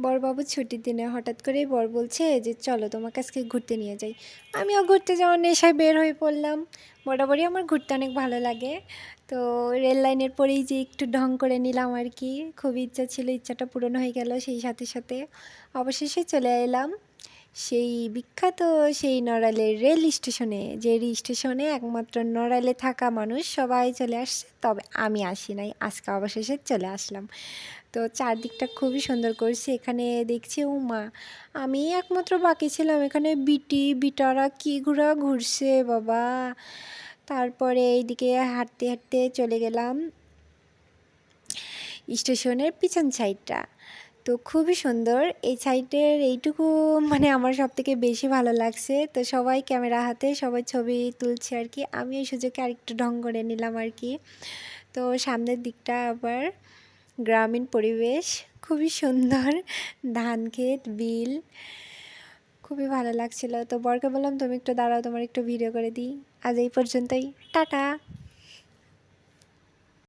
বড়বাবু ছুটির দিনে হঠাৎ করেই বর বলছে যে চলো তোমাকে আজকে ঘুরতে নিয়ে যাই। আমিও ঘুরতে যাওয়ার নেশায় বের হয়ে পড়লাম। বরাবরই আমার ঘুরতে অনেক ভালো লাগে। তো রেল লাইনের পরেই যে একটু ঢং করে নিলাম আর কি। খুবই ইচ্ছা ছিল, ইচ্ছাটা পূরণ হয়ে গেল সেই সাথে সাথে। অবশেষে চলে এলাম সেই বিখ্যাত সেই নড়াইলের রেল স্টেশনে, যে স্টেশনে একমাত্র নড়াইলে থাকা মানুষ সবাই চলে আসছে, তবে আমি আসি নাই। আজকে অবশেষে চলে আসলাম। তো চারদিকটা খুবই সুন্দর করছে। এখানে দেখছি মা আমি একমাত্র বাকি ছিলাম, এখানে বিটারা কি ঘুরছে বাবা। তারপরে এইদিকে হাঁটতে হাঁটতে চলে গেলাম স্টেশনের পিছন সাইডটা। তো খুবই সুন্দর এই সাইডের এইটুকু, মানে আমার সব থেকে বেশি ভালো লাগছে। তো সবাই ক্যামেরা হাতে সবাই ছবি তুলছে আর কি। আমি ওই সুযোগে আরেকটু ঢং করে নিলাম আর কি। তো সামনের দিকটা আবার গ্রামীণ পরিবেশ, খুবই সুন্দর, ধান ক্ষেত, বিল, খুবই ভালো লাগছিল। তো বরকে বললাম তুমি একটু দাঁড়াও, তোমার একটু ভিডিও করে দিই। আজ এই পর্যন্তই, টাটা।